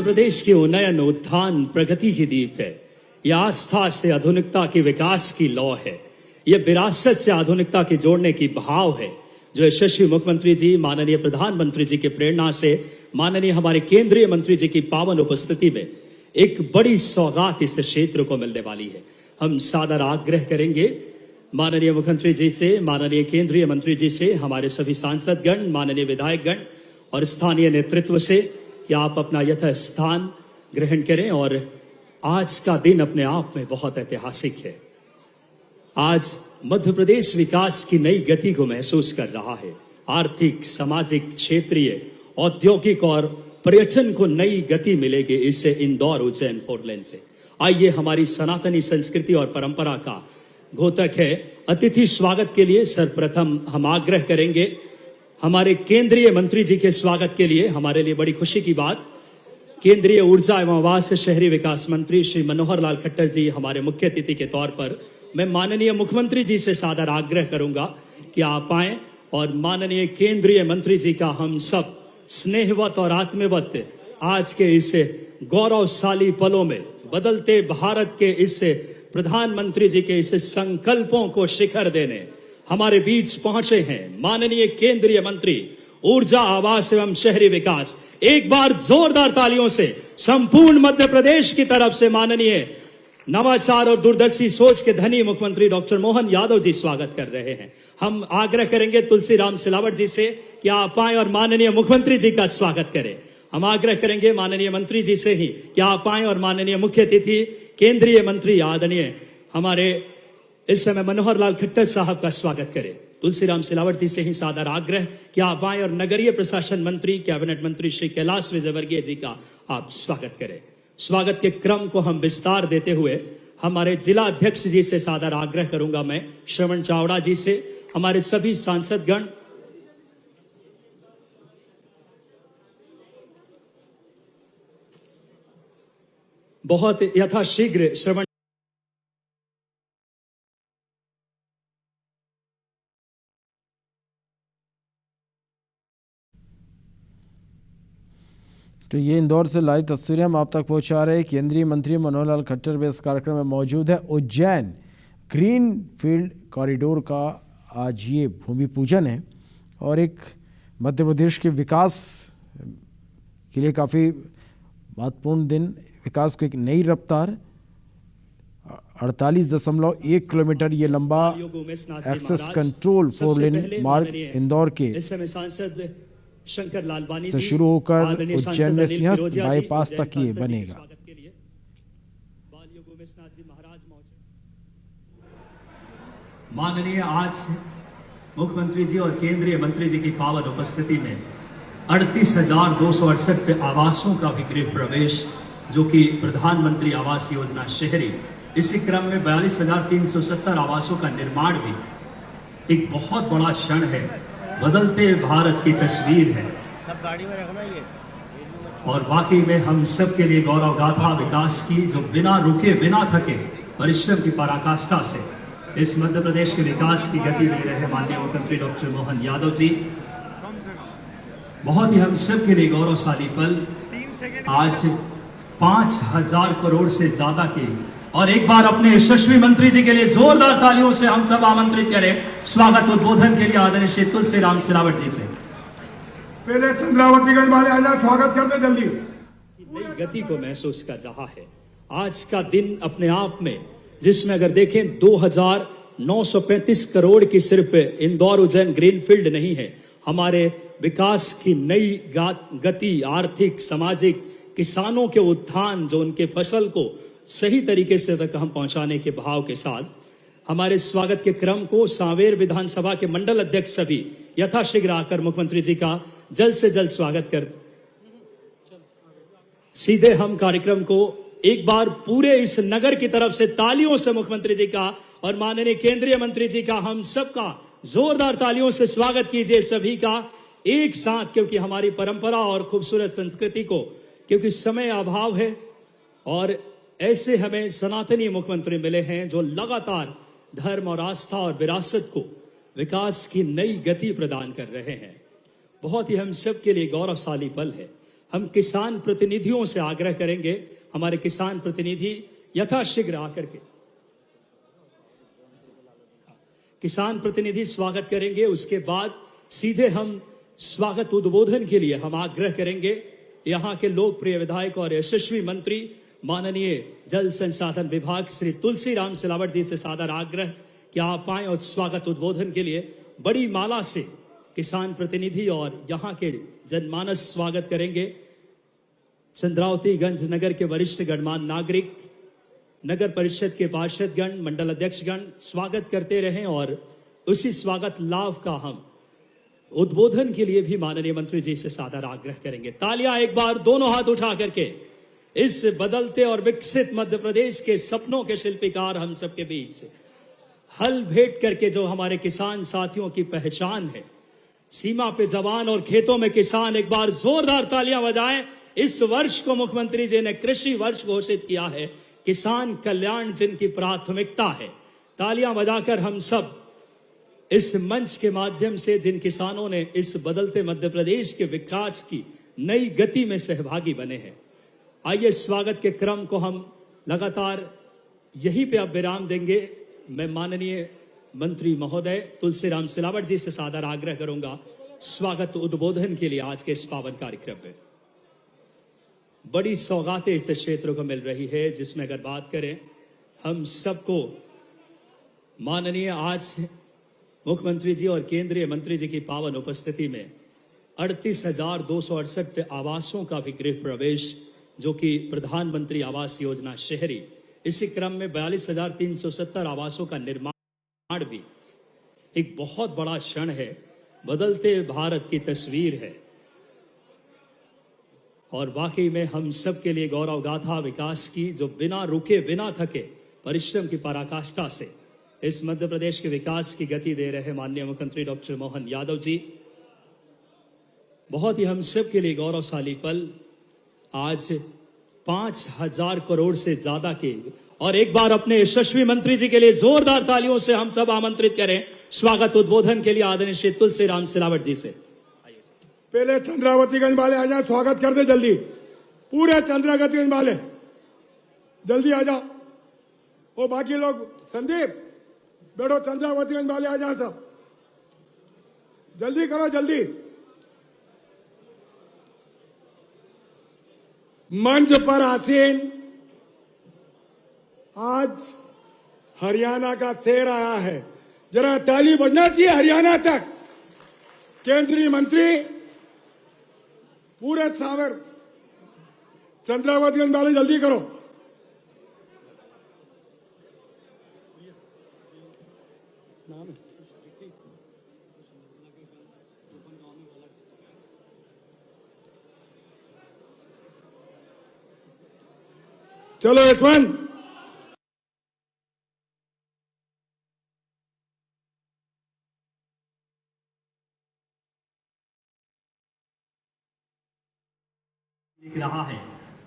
प्रदेश की उन्नयन उत्थान प्रगति की दीप है। यह आस्था से आधुनिकता के विकास की लौ है। यह विरासत से आधुनिकता के जोड़ने की भाव है जो यशस्वी मुख्यमंत्री जी, माननीय प्रधानमंत्री जी की प्रेरणा से, माननीय हमारे केंद्रीय मंत्री जी की पावन उपस्थिति में एक बड़ी सौगात इस क्षेत्र को मिलने वाली है। हम सादर आग्रह करेंगे माननीय मुख्यमंत्री जी से, माननीय केंद्रीय मंत्री जी से, हमारे सभी सांसदगण, माननीय विधायकगण और स्थानीय नेतृत्व से कि आप अपना यथास्थान ग्रहण करें। और आज का दिन अपने आप में बहुत ऐतिहासिक है। आज मध्य प्रदेश विकास की नई गति को महसूस कर रहा है। आर्थिक, सामाजिक, क्षेत्रीय, औद्योगिक और पर्यटन को नई गति मिलेगी इससे इंदौर उज्जैन 4 लेन से। आइए, हमारी सनातनी संस्कृति और परंपरा का घोतक है अतिथि स्वागत के लिए सर्वप्रथम हम आग्रह करेंगे हमारे केंद्रीय मंत्री जी के स्वागत के लिए। हमारे लिए बड़ी खुशी की बात, केंद्रीय ऊर्जा एवं आवास शहरी विकास मंत्री श्री मनोहर लाल खट्टर जी हमारे मुख्य अतिथि के तौर पर मैं माननीय मुख्यमंत्री जी से सादर आग्रह करूंगा कि आप आएं और माननीय केंद्रीय मंत्री जी का हम सब स्नेहवत और आत्मवत आज के इस गौरवशाली पलों में बदलते भारत के इस प्रधानमंत्री जी के इस संकल्पों को शिखर देने हमारे बीच पहुंचे हैं माननीय केंद्रीय मंत्री ऊर्जा, आवास एवं शहरी विकास। एक बार जोरदार तालियों से संपूर्ण मध्य प्रदेश की तरफ से माननीय नवाचार और दूरदर्शी सोच के धनी मुख्यमंत्री डॉक्टर मोहन यादव जी स्वागत कर रहे हैं। हम आग्रह करेंगे तुलसीराम सिलावट जी से कि आप आए और माननीय मुख्यमंत्री जी का स्वागत करें। हम आग्रह करेंगे माननीय मंत्री जी से ही कि आप आए और माननीय मुख्य अतिथि केंद्रीय मंत्री आदरणीय हमारे इस समय मनोहर लाल खट्टर साहब का स्वागत करें। तुलसीराम सिलावट जी से ही सादर आग्रह कि आप आए और नगरीय प्रशासन मंत्री, कैबिनेट मंत्री श्री कैलाश विजयवर्गीय जी का आप स्वागत करें। स्वागत के क्रम को हम विस्तार देते हुए हमारे जिला अध्यक्ष जी से सादर आग्रह करूंगा मैं श्रवण चावड़ा जी से, हमारे सभी सांसदगण, बहुत यथाशीघ्र श्रवण तो ये इंदौर से लाइव तस्वीरें हम आप तक पहुंचा रहे हैं। केंद्रीय मंत्री मनोहर लाल खट्टर भी इस कार्यक्रम में मौजूद है। उज्जैन ग्रीन फील्ड कॉरिडोर का आज ये भूमि पूजन है और एक मध्य प्रदेश के विकास के लिए काफ़ी महत्वपूर्ण दिन, विकास को एक नई रफ्तार। 48.1 किलोमीटर ये लंबा एक्सेस कंट्रोल 4 लेन मार्ग इंदौर के शंकर लालवानी से शुरू होकर उज्जैन में सिंहस्थ बाईपास तक ये बनेगा। माननीय आज मुख्यमंत्री जी और केंद्रीय मंत्री जी की पावन उपस्थिति में 38,268 आवासों का भी गृह प्रवेश जो कि प्रधानमंत्री आवास योजना शहरी, इसी क्रम में 42,370 आवासों का निर्माण भी एक बहुत बड़ा क्षण है। बदलते भारत की तस्वीर है सब गाड़ी में रखना ये और वाकई में हम सब के लिए गौरव गाथा विकास की जो बिना रुके बिना थके परिश्रम की पराकाष्ठा से इस मध्य प्रदेश के विकास की गति दे रहे माननीय मुख्यमंत्री डॉक्टर मोहन यादव जी। बहुत ही हम सब के लिए गौरवशाली पल। आज 5,000 करोड़ से ज्यादा की और एक बार अपने यशस्वी मंत्री जी के लिए जोरदार तालियों से हम सब आमंत्रित करें स्वागत उद्बोधन के लिए आदरणीय श्री तुलसीराम सिलावट जी से। पहले चंद्रावतीगंज वाले आ जाए, स्वागत करते जल्दी। नई गति को महसूस कर रहा है आज का दिन अपने आप में, जिसमें अगर देखें 2,935 करोड़ की सिर्फ इंदौर उज्जैन ग्रीनफील्ड नहीं है, हमारे विकास की नई गति, आर्थिक, सामाजिक, किसानों के उत्थान, जो उनके फसल को सही तरीके से तक हम पहुंचाने के भाव के साथ हमारे स्वागत के क्रम को सांवेर विधानसभा के मंडल अध्यक्ष सभी यथाशीघ्र आकर मुख्यमंत्री जी का जल्द से जल्द स्वागत कर सीधे हम कार्यक्रम को एक बार पूरे इस नगर की तरफ से तालियों से मुख्यमंत्री जी का और माननीय केंद्रीय मंत्री जी का हम सबका जोरदार तालियों से स्वागत कीजिए सभी का एक साथ, क्योंकि हमारी परंपरा और खूबसूरत संस्कृति को, क्योंकि समय अभाव है और ऐसे हमें सनातनी मुख्यमंत्री मिले हैं जो लगातार धर्म और आस्था और विरासत को विकास की नई गति प्रदान कर रहे हैं। बहुत ही हम सब के लिए गौरवशाली पल है। हम किसान प्रतिनिधियों से आग्रह करेंगे, हमारे किसान प्रतिनिधि यथाशीघ्र आकर के किसान प्रतिनिधि स्वागत करेंगे। उसके बाद सीधे हम स्वागत उद्बोधन के लिए हम आग्रह करेंगे यहाँ के लोकप्रिय विधायक और यशस्वी मंत्री माननीय जल संसाधन विभाग श्री तुलसीराम सिलावट जी से सादर आग्रह कि आप आए और स्वागत उद्बोधन के लिए बड़ी माला से किसान प्रतिनिधि और यहाँ के जनमानस स्वागत करेंगे। चंद्रावतीगंज नगर के वरिष्ठ गणमान्य नागरिक, नगर परिषद के पार्षदगण, मंडल अध्यक्षगण स्वागत करते रहें और उसी स्वागत लाभ का हम उद्बोधन के लिए भी माननीय मंत्री जी से सादर आग्रह करेंगे। तालियां एक बार दोनों हाथ उठा करके इस बदलते और विकसित मध्य प्रदेश के सपनों के शिल्पकार हम सबके बीच हल भेंट करके जो हमारे किसान साथियों की पहचान है, सीमा पे जवान और खेतों में किसान, एक बार जोरदार तालियां बजाएं। इस वर्ष को मुख्यमंत्री जी ने कृषि वर्ष घोषित किया है, किसान कल्याण जिनकी प्राथमिकता है। तालियां बजाकर हम सब इस मंच के माध्यम से जिन किसानों ने इस बदलते मध्य प्रदेश के विकास की नई गति में सहभागी बने हैं, आइए स्वागत के क्रम को हम लगातार यहीं पे अब विराम देंगे। मैं माननीय मंत्री महोदय तुलसीराम सिलावट जी से सादर आग्रह करूंगा स्वागत उद्बोधन के लिए आज के इस पावन कार्यक्रम में। बड़ी सौगातें इस क्षेत्र को मिल रही है, जिसमें अगर बात करें हम सबको माननीय आज मुख्यमंत्री जी और केंद्रीय मंत्री जी की पावन उपस्थिति में 38,268 आवासों का भी गृह प्रवेश, जो कि प्रधानमंत्री आवास योजना शहरी, इसी क्रम में 42,370 आवासों का निर्माण भी एक बहुत बड़ा क्षण है, बदलते भारत की तस्वीर है और वाकई में हम सब के लिए गौरव गाथा विकास की, जो बिना रुके बिना थके परिश्रम की पराकाष्ठा से इस मध्य प्रदेश के विकास की गति दे रहे माननीय मुख्यमंत्री डॉक्टर मोहन यादव जी। बहुत ही हम सब के लिए गौरवशाली पल, आज 5,000 करोड़ से ज्यादा के, और एक बार अपने यशस्वी मंत्री जी के लिए जोरदार तालियों से हम सब आमंत्रित करें स्वागत उद्बोधन के लिए आदरणीय श्री तुलसीराम सिलावट जी से। पहले चंद्रावतीगंज वाले आ जाए, स्वागत कर दे जल्दी। पूरे चंद्रावतीगंज वाले जल्दी आ जाओ। वो बाकी लोग, संदीप बैठो, चंद्रावतीगंज वाले आ जाओ, सब जल्दी करो जल्दी। मंच पर आसीन आज हरियाणा का शेर आया है, जरा ताली बजना चाहिए हरियाणा तक। केंद्रीय मंत्री पूरे सावर, चंद्रावतीगंज वाले जल्दी करो। चलो यशवंत, लिख रहा है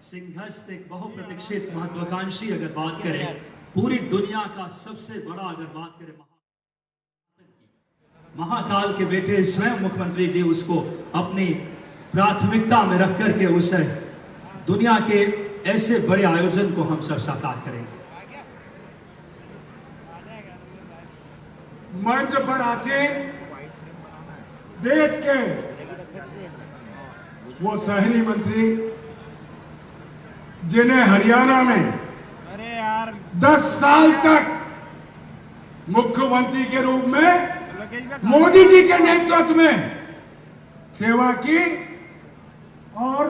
सिंहस्थ, एक बहुप्रतीक्षित महत्वाकांक्षी, अगर बात करें पूरी दुनिया का सबसे बड़ा, अगर बात करें महाकाल के बेटे स्वयं मुख्यमंत्री जी उसको अपनी प्राथमिकता में रख करके उस दुनिया के ऐसे बड़े आयोजन को हम सब साकार करेंगे। मंच पर आसीन देश के वो शहरी मंत्री जिन्हें हरियाणा में 10 साल तक मुख्यमंत्री के रूप में मोदी जी के नेतृत्व में सेवा की, और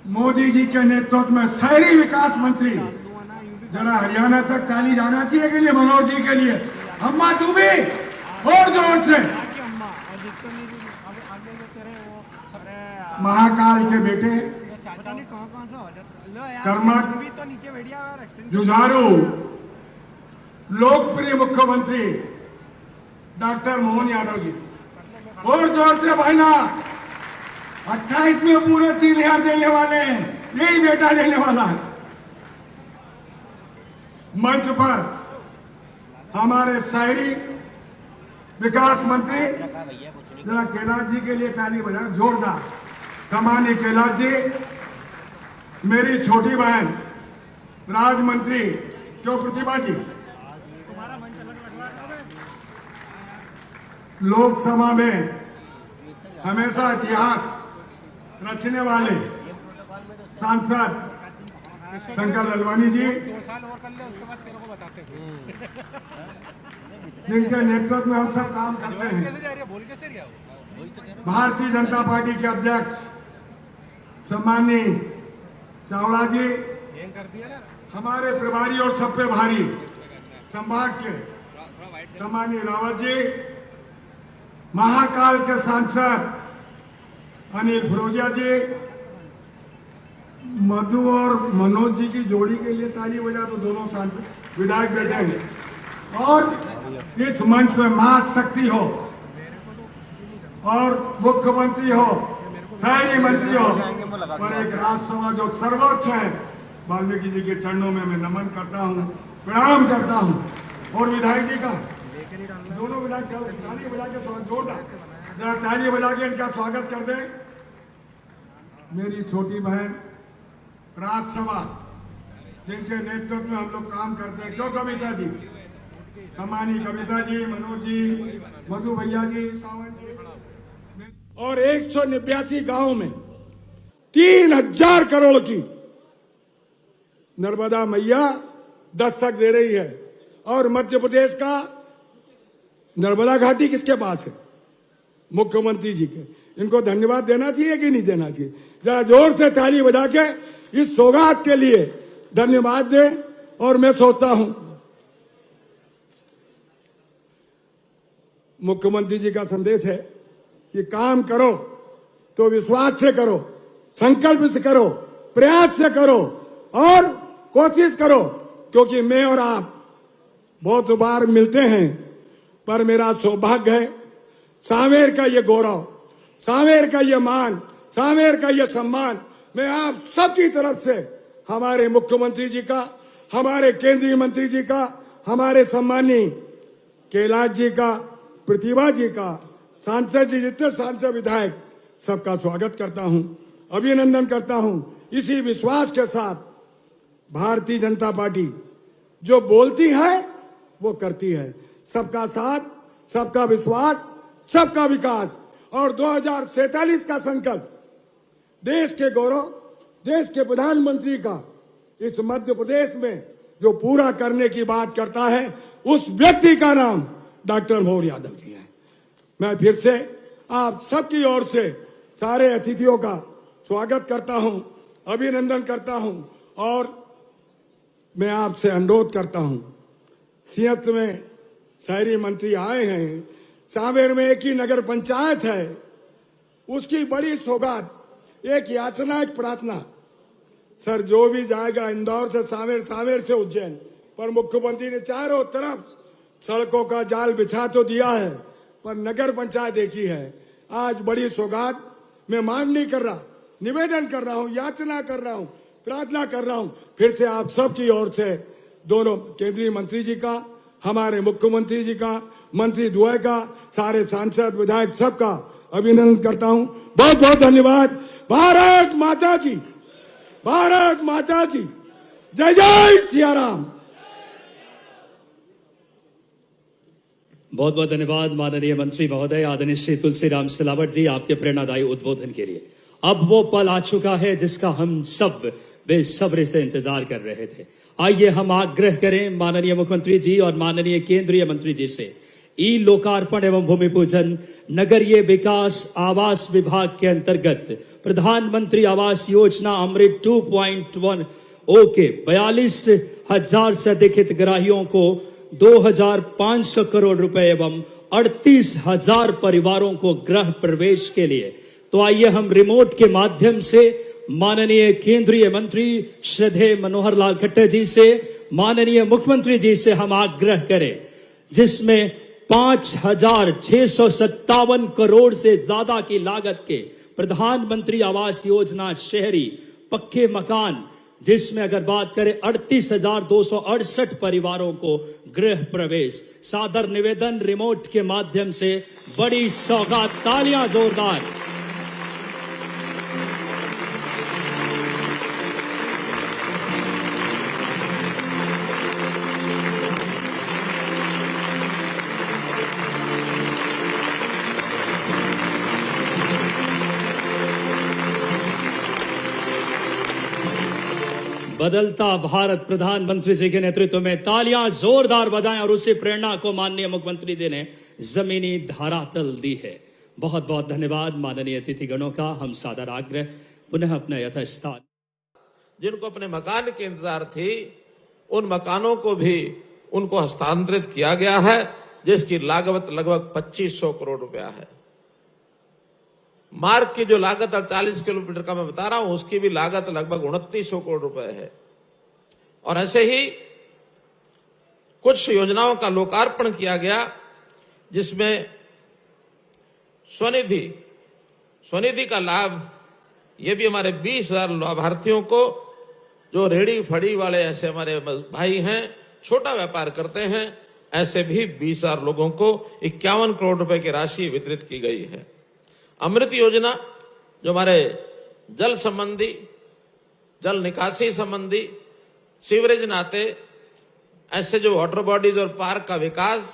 मोदी जी के नेतृत्व में शहरी विकास मंत्री, जरा हरियाणा तक ताली जाना चाहिए के लिए मनोज जी के लिए। अम्मा तू भी और जोर से। महाकाल के बेटे, कर्मठ, जुझारू, लोकप्रिय मुख्यमंत्री डॉक्टर मोहन यादव जी, और जोर से भाईला। 28 में पूरे 3,000 देने वाले हैं, यही बेटा देने वाला है। मंच पर हमारे शहरी विकास मंत्री, जरा कैलाश जी के लिए ताली बजाओ जोरदार। सम्मानीय कैलाश जी, मेरी छोटी बहन राज मंत्री क्यों प्रतिभा जी, लोकसभा में हमेशा इतिहास रचने वाले सांसद शंकर ललवानी जी, जिनके नेतृत्व में हम सब काम करते हैं, भारतीय जनता पार्टी के अध्यक्ष सम्मानीय चावड़ा जी, हमारे प्रभारी और सब पे भारी संभाग के सम्मानीय रावत जी, महाकाल के सांसद अनिल फिरोजिया जी, मधु और मनोज जी की जोड़ी के लिए ताली बजा तो दोनों सांसद विधायक बैठे हैं। और इस मंच पे महाशक्ति हो और मुख्यमंत्री हो, शहरी मंत्री हो और एक राज्यसभा जो सर्वोच्च है, वाल्मीकि जी के चरणों में मैं नमन करता हूं, प्रणाम करता हूं। और विधायक जी का, दोनों विधायक ताली बजा के स्वागत, जोरदार जरा ताली बजा के इनका स्वागत कर दें। मेरी छोटी बहन राज्यसभा, जिनके नेतृत्व में हम लोग काम करते हैं, क्यों कविता जी, सम्मानीय कविता जी, मनोज जी, मधु भैया जी, सावंत जी, और 189 गांव में 3000 करोड़ की नर्मदा मैया दस्तक दे रही है। और मध्य प्रदेश का नर्मदा घाटी किसके पास है? मुख्यमंत्री जी के। इनको धन्यवाद देना चाहिए कि नहीं देना चाहिए? जरा जोर से ताली बजा के इस सौगात के लिए धन्यवाद दें। और मैं सोचता हूं मुख्यमंत्री जी का संदेश है कि काम करो तो विश्वास से करो, संकल्प से करो, प्रयास से करो और कोशिश करो, क्योंकि मैं और आप बहुत बार मिलते हैं, पर मेरा सौभाग्य है, सांवेर का ये गौरव, सांवेर का ये मान, सांवेर का ये सम्मान मैं आप सबकी तरफ से, हमारे मुख्यमंत्री जी का, हमारे केंद्रीय मंत्री जी का, हमारे सम्मानीय कैलाश जी का, प्रतिभा जी का, सांसद जी, जितने सांसद विधायक, सबका स्वागत करता हूं, अभिनंदन करता हूं। इसी विश्वास के साथ भारतीय जनता पार्टी जो बोलती है वो करती है। सबका साथ, सबका विश्वास, सबका विकास और 2047 का संकल्प, देश के गौरव, देश के प्रधानमंत्री का इस मध्य प्रदेश में जो पूरा करने की बात करता है, उस व्यक्ति का नाम डॉक्टर मोहन यादव जी है। मैं फिर से आप सबकी ओर से सारे अतिथियों का स्वागत करता हूं, अभिनंदन करता हूं और मैं आपसे अनुरोध करता हूं, सिंहस्थ में शहरी मंत्री आए हैं, सांवेर में एक ही नगर पंचायत है, उसकी बड़ी सौगात, एक याचना, एक प्रार्थना। सर जो भी जाएगा इंदौर से सांवेर, सांवेर से उज्जैन, पर मुख्यमंत्री ने चारों तरफ सड़कों का जाल बिछा तो दिया है, पर नगर पंचायत एक ही है। आज बड़ी सौगात, मैं मांग नहीं कर रहा, निवेदन कर रहा हूं, याचना कर रहा हूं, प्रार्थना कर रहा हूं, फिर से आप सबकी ओर से, दोनों केंद्रीय मंत्री जी का, हमारे मुख्यमंत्री जी का, मंत्री द्वय का, सारे सांसद विधायक सबका अभिनंदन करता हूं। बहुत बहुत धन्यवाद। भारत माता की, भारत माता की जय, जय सिया राम। बहुत बहुत धन्यवाद माननीय मंत्री महोदय, आदरणीय श्री तुलसीराम सिलावट जी, आपके प्रेरणादायी उद्बोधन के लिए। अब वो पल आ चुका है जिसका हम सब बेसब्री से इंतजार कर रहे थे। आइए हम आग्रह करें माननीय मुख्यमंत्री जी और माननीय केंद्रीय मंत्री जी से, ई लोकार्पण एवं भूमि पूजन नगरीय विकास आवास विभाग के अंतर्गत प्रधानमंत्री आवास योजना अमृत 2.1 के 42,000 से अधिक हितग्राहियों को 2,500 करोड़ रुपए एवं 38,000 परिवारों को गृह प्रवेश के लिए। तो आइए हम रिमोट के माध्यम से माननीय केंद्रीय मंत्री श्रद्धेय मनोहर लाल खट्टर जी से, माननीय मुख्यमंत्री जी से हम आग्रह करें, जिसमें 5,657 करोड़ से ज्यादा की लागत के प्रधानमंत्री आवास योजना शहरी पक्के मकान, जिसमें अगर बात करें 38,268 परिवारों को गृह प्रवेश। सादर निवेदन रिमोट के माध्यम से बड़ी सौगात, तालियां जोरदार। बदलता भारत प्रधानमंत्री जी के नेतृत्व में तालियां जोरदार बजाएं और उसी प्रेरणा को माननीय मुख्यमंत्री जी ने जमीनी धरातल दी है। बहुत बहुत धन्यवाद माननीय अतिथिगणों का। हम सादर आग्रह पुनः अपना यथास्थान। जिनको अपने मकान की इंतजार थी उन मकानों को भी उनको हस्तांतरित किया गया है, जिसकी लागत लगभग 2500 करोड़ रुपया है। मार्ग की जो लागत 48 किलोमीटर का मैं बता रहा हूं, उसकी भी लागत लगभग 2900 करोड़ रुपए है। और ऐसे ही कुछ योजनाओं का लोकार्पण किया गया, जिसमें स्वनिधि का लाभ, ये भी हमारे 20,000 लाभार्थियों को, जो रेड़ी फड़ी वाले ऐसे हमारे भाई हैं, छोटा व्यापार करते हैं, ऐसे भी 20,000 लोगों को 51 करोड़ रुपए की राशि वितरित की गई है। अमृत योजना, जो हमारे जल संबंधी, जल निकासी संबंधी, सीवरेज नाते, ऐसे जो वाटर बॉडीज और पार्क का विकास,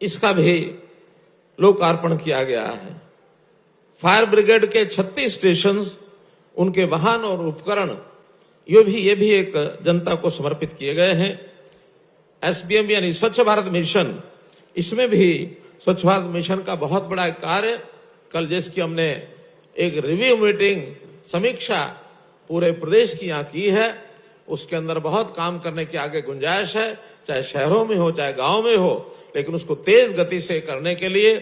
इसका भी लोकार्पण किया गया है। फायर ब्रिगेड के 36 स्टेशन, उनके वाहन और उपकरण, ये भी एक जनता को समर्पित किए गए हैं। SBM यानी स्वच्छ भारत मिशन, इसमें भी स्वच्छ भारत मिशन का बहुत बड़ा कार्य, कल जिसकी हमने एक रिव्यू मीटिंग, समीक्षा पूरे प्रदेश की यहाँ की है, उसके अंदर बहुत काम करने की आगे गुंजाइश है, चाहे शहरों में हो चाहे गांव में हो, लेकिन उसको तेज गति से करने के लिए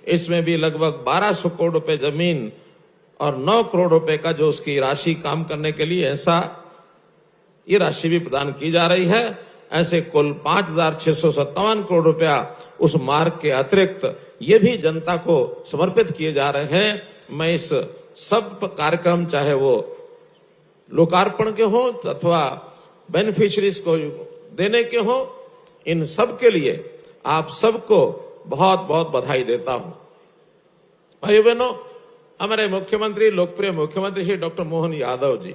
इसमें भी लगभग 1200 करोड़ रुपए जमीन और 9 करोड़ रुपए का जो उसकी राशि काम करने के लिए, ऐसा ये राशि भी प्रदान की जा रही है। ऐसे कुल 5,657 करोड़ रुपया उस मार्ग के अतिरिक्त ये भी जनता को समर्पित किए जा रहे हैं। मैं इस सब कार्यक्रम, चाहे वो लोकार्पण के हो अथवा बेनिफिशियरीज को देने के हो, इन सब के लिए आप सबको बहुत बहुत बधाई देता हूं। भाई बहनों, हमारे मुख्यमंत्री, लोकप्रिय मुख्यमंत्री श्री डॉक्टर मोहन यादव जी,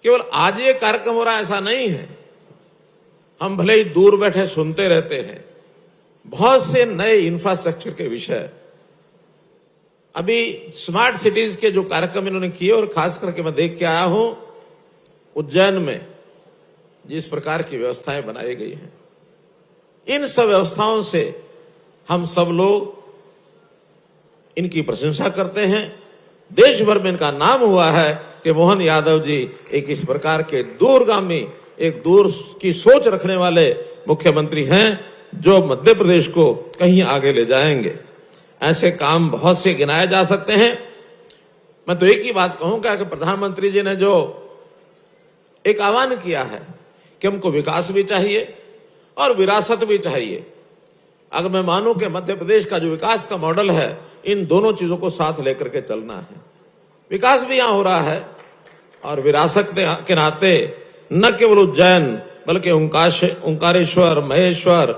केवल आज ये कार्यक्रम हो रहा ऐसा नहीं है, हम भले ही दूर बैठे सुनते रहते हैं। बहुत से नए इंफ्रास्ट्रक्चर के विषय, अभी स्मार्ट सिटीज के जो कार्यक्रम इन्होंने किए, और खास करके मैं देख के आया हूं उज्जैन में जिस प्रकार की व्यवस्थाएं बनाई गई हैं, इन सब व्यवस्थाओं से हम सब लोग इनकी प्रशंसा करते हैं। देश भर में इनका नाम हुआ है कि मोहन यादव जी एक इस प्रकार के दूरगामी, एक दूर की सोच रखने वाले मुख्यमंत्री हैं, जो मध्य प्रदेश को कहीं आगे ले जाएंगे। ऐसे काम बहुत से गिनाए जा सकते हैं। मैं तो एक ही बात कहूंगा कि प्रधानमंत्री जी ने जो एक आह्वान किया है कि हमको विकास भी चाहिए और विरासत भी चाहिए। अगर मैं मानूं कि मध्य प्रदेश का जो विकास का मॉडल है, इन दोनों चीजों को साथ लेकर के चलना है। विकास भी यहां हो रहा है और विरासत के नाते न केवल उज्जैन बल्कि ओंकारेश्वर, महेश्वर,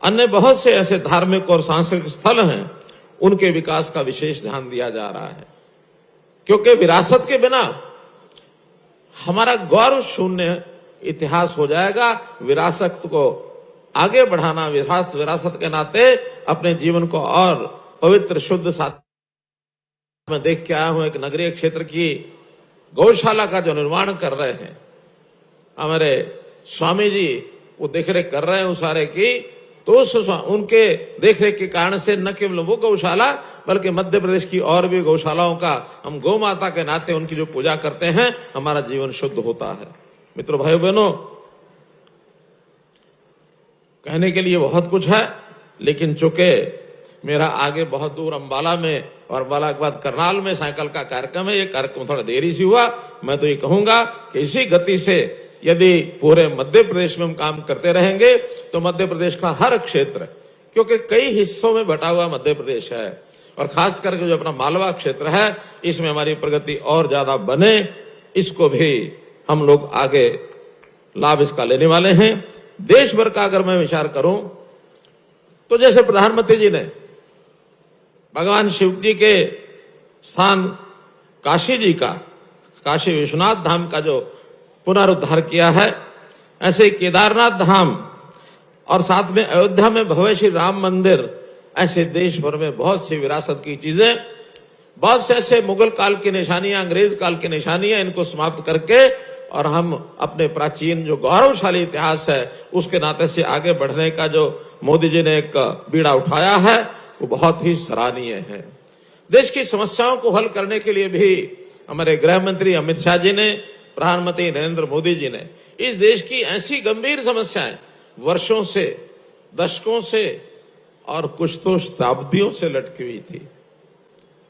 अन्य बहुत से ऐसे धार्मिक और सांस्कृतिक स्थल हैं, उनके विकास का विशेष ध्यान दिया जा रहा है। क्योंकि विरासत के बिना हमारा गौरव शून्य इतिहास हो जाएगा। विरासत को आगे बढ़ाना, विरासत के नाते अपने जीवन को और पवित्र शुद्ध साथ। मैं देख के आया हूं एक नगरीय क्षेत्र की गौशाला का जो निर्माण कर रहे हैं हमारे स्वामी जी, वो देखरेख कर रहे हैं उस सारे की, तो उनके देखरेख के कारण से न केवल वो गौशाला बल्कि मध्य प्रदेश की और भी गौशालाओं का, हम गौ माता के नाते उनकी जो पूजा करते हैं, हमारा जीवन शुद्ध होता है। मित्रों, भाइयों बहनों, कहने के लिए बहुत कुछ है, लेकिन चूंकि मेरा आगे बहुत दूर अंबाला में और अंबाला के बाद करनाल में साइकिल का कार्यक्रम है, ये कार्यक्रम थोड़ा देरी से हुआ। मैं तो ये कहूंगा कि इसी गति से यदि पूरे मध्य प्रदेश में हम काम करते रहेंगे तो मध्य प्रदेश का हर क्षेत्र, क्योंकि कई हिस्सों में बटा हुआ मध्य प्रदेश है, और खास करके जो अपना मालवा क्षेत्र है, इसमें हमारी प्रगति और ज्यादा बने, इसको भी हम लोग आगे लाभ इसका लेने वाले हैं। देश भर का अगर मैं विचार करूं तो जैसे प्रधानमंत्री जी ने भगवान शिव जी के स्थान काशी जी का, काशी विश्वनाथ धाम का जो पुनरुद्धार किया है, ऐसे ही केदारनाथ धाम और साथ में अयोध्या में भव्य श्री राम मंदिर, ऐसे देश भर में बहुत सी विरासत की चीजें, बहुत से ऐसे मुगल काल की निशानियां, अंग्रेज काल की निशानियां, इनको समाप्त करके और हम अपने प्राचीन जो गौरवशाली इतिहास है उसके नाते से आगे बढ़ने का जो मोदी जी ने एक बीड़ा उठाया है वो बहुत ही सराहनीय है। देश की समस्याओं को हल करने के लिए भी हमारे गृह मंत्री अमित शाह जी ने, प्रधानमंत्री नरेंद्र मोदी जी ने इस देश की ऐसी गंभीर समस्याएं वर्षों से, दशकों से और कुछ तो शताब्दियों से लटकी हुई थी।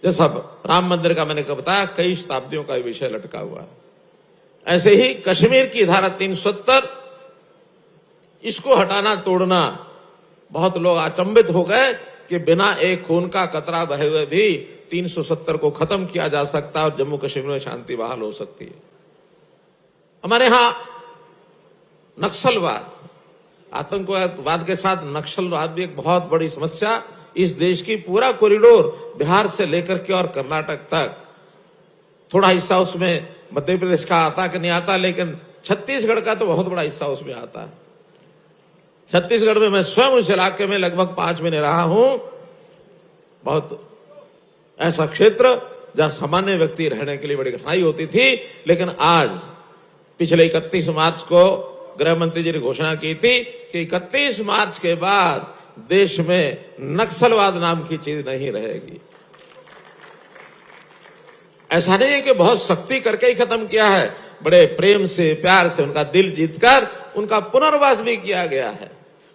जैसा राम मंदिर का मैंने बताया, कई शताब्दियों का विषय लटका हुआ है। ऐसे ही कश्मीर की धारा 370, इसको हटाना तोड़ना, बहुत लोग अचंभित हो गए कि बिना एक खून का कतरा बहे हुए भी 370 को खत्म किया जा सकता है और जम्मू कश्मीर में शांति बहाल हो सकती है। हमारे यहां नक्सलवाद, आतंकवाद के साथ नक्सलवाद भी एक बहुत बड़ी समस्या इस देश की। पूरा कॉरिडोर बिहार से लेकर के और कर्नाटक तक, थोड़ा हिस्सा उसमें मध्य प्रदेश का आता कि नहीं आता, लेकिन छत्तीसगढ़ का तो बहुत बड़ा हिस्सा उसमें आता है। छत्तीसगढ़ में मैं स्वयं उस इलाके में लगभग 5 महीने रहा हूं। बहुत ऐसा क्षेत्र जहां सामान्य व्यक्ति रहने के लिए बड़ी कठिनाई होती थी, लेकिन आज पिछले 31 मार्च को गृह मंत्री जी ने घोषणा की थी कि 31 मार्च के बाद देश में नक्सलवाद नाम की चीज नहीं रहेगी। ऐसा नहीं है कि बहुत सख्ती करके ही खत्म किया है, बड़े प्रेम से, प्यार से, उनका दिल जीतकर उनका पुनर्वास भी किया गया है।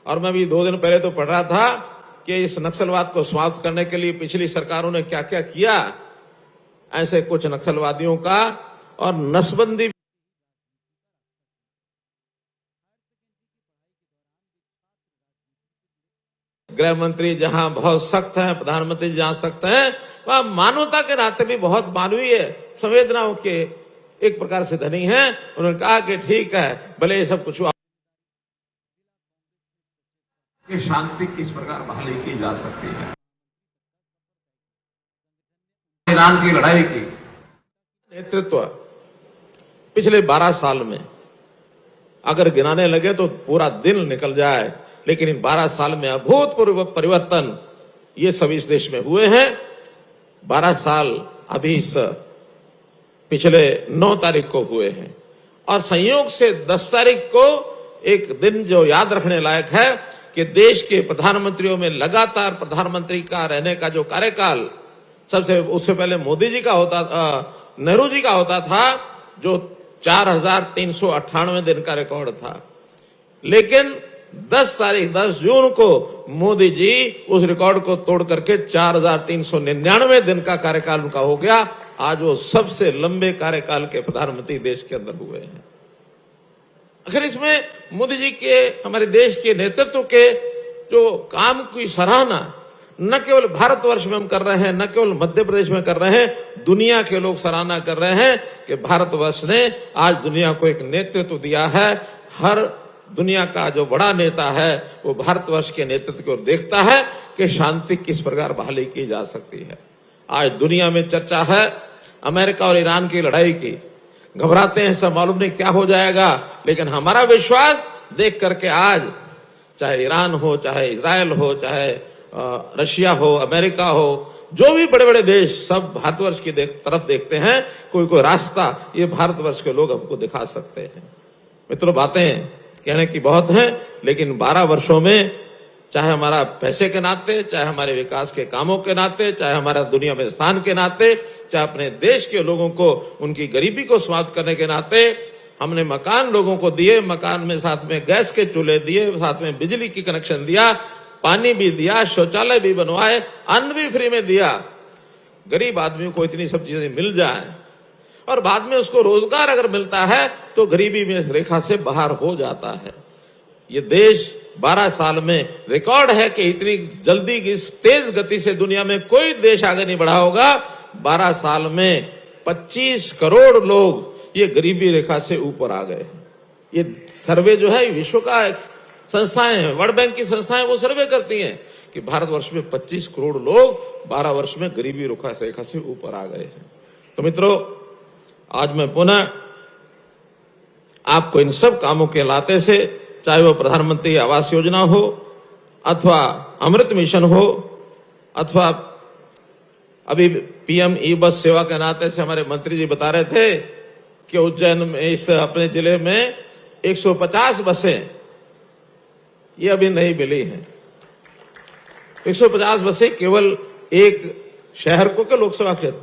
और मैं भी 2 दिन पहले तो पढ़ रहा था कि इस नक्सलवाद को समाप्त करने के लिए पिछली सरकारों ने क्या क्या किया। ऐसे कुछ नक्सलवादियों का और नसबंदी, गृह मंत्री जहां बहुत सख्त हैं, प्रधानमंत्री जहां सख्त हैं, वह मानवता के नाते भी बहुत मानवीय संवेदनाओं के एक प्रकार से धनी हैं। उन्होंने कहा कि ठीक है, भले ये सब कुछ हुआ, कि शांति किस प्रकार बहाली की जा सकती है। ईरान की लड़ाई की नेतृत्व पिछले 12 साल में अगर गिनाने लगे तो पूरा दिन निकल जाए, लेकिन इन 12 साल में अभूतपूर्व परिवर्तन ये सभी इस देश में हुए हैं। 12 साल अभी इस पिछले 9 तारीख को हुए हैं और संयोग से 10 तारीख को एक दिन जो याद रखने लायक है कि देश के प्रधानमंत्रियों में लगातार प्रधानमंत्री का रहने का जो कार्यकाल, सबसे उससे पहले मोदी जी का होता, नेहरू जी का होता था, जो 4398 दिन का रिकॉर्ड था। लेकिन 10 जून को मोदी जी उस रिकॉर्ड को तोड़ करके 4399 दिन का कार्यकाल उनका हो गया। आज वो सबसे लंबे कार्यकाल के प्रधानमंत्री देश के अंदर हुए हैं। आखिर इसमें मोदी जी के, हमारे देश के नेतृत्व के जो काम की सराहना न केवल भारतवर्ष में हम कर रहे हैं, न केवल मध्य प्रदेश में कर रहे हैं, दुनिया के लोग सराहना कर रहे हैं कि भारतवर्ष ने आज दुनिया को एक नेतृत्व दिया है। हर दुनिया का जो बड़ा नेता है वो भारतवर्ष के नेतृत्व को देखता है कि शांति किस प्रकार बहाली की जा सकती है। आज दुनिया में चर्चा है अमेरिका और ईरान की लड़ाई की। घबराते हैं, सब मालूम नहीं क्या हो जाएगा, लेकिन हमारा विश्वास देख करके आज चाहे ईरान हो, चाहे इजराइल हो, चाहे रशिया हो, अमेरिका हो, जो भी बड़े बड़े देश सब भारतवर्ष की तरफ देखते हैं। कोई कोई रास्ता ये भारतवर्ष के लोग हमको दिखा सकते हैं। मित्रों, बातें कहने की बहुत हैं, लेकिन 12 वर्षों में चाहे हमारा पैसे के नाते, चाहे हमारे विकास के कामों के नाते, चाहे हमारा दुनिया में स्थान के नाते, चाहे अपने देश के लोगों को उनकी गरीबी को समाप्त करने के नाते, हमने मकान लोगों को दिए, मकान में साथ में गैस के चूल्हे दिए, साथ में बिजली की कनेक्शन दिया, पानी भी दिया, शौचालय भी बनवाए, अन्न भी फ्री में दिया। गरीब आदमी को इतनी सब चीजें मिल जाए और बाद में उसको रोजगार अगर मिलता है तो गरीबी में रेखा से बाहर हो जाता है। ये देश 12 साल में रिकॉर्ड है कि इतनी जल्दी, इस तेज गति से दुनिया में कोई देश आगे नहीं बढ़ा होगा। 12 साल में 25 करोड़ लोग ये गरीबी रेखा से ऊपर आ गए। ये सर्वे जो है विश्व का संस्थाएं हैं, वर्ल्ड बैंक की संस्थाएं वो सर्वे करती हैं कि भारतवर्ष में 25 करोड़ लोग 12 वर्ष में गरीबी रेखा से ऊपर आ गए हैं। तो मित्रों, आज मैं पुनः आपको इन सब कामों के लाते से, चाहे वो प्रधानमंत्री आवास योजना हो, अथवा अमृत मिशन हो, अथवा अभी पीएम ई बस सेवा के नाते से हमारे मंत्री जी बता रहे थे कि उज्जैन में इस अपने जिले में 150 बसें ये अभी नहीं मिली हैं। 150 बसें केवल एक शहर को के लोकसभा क्षेत्र,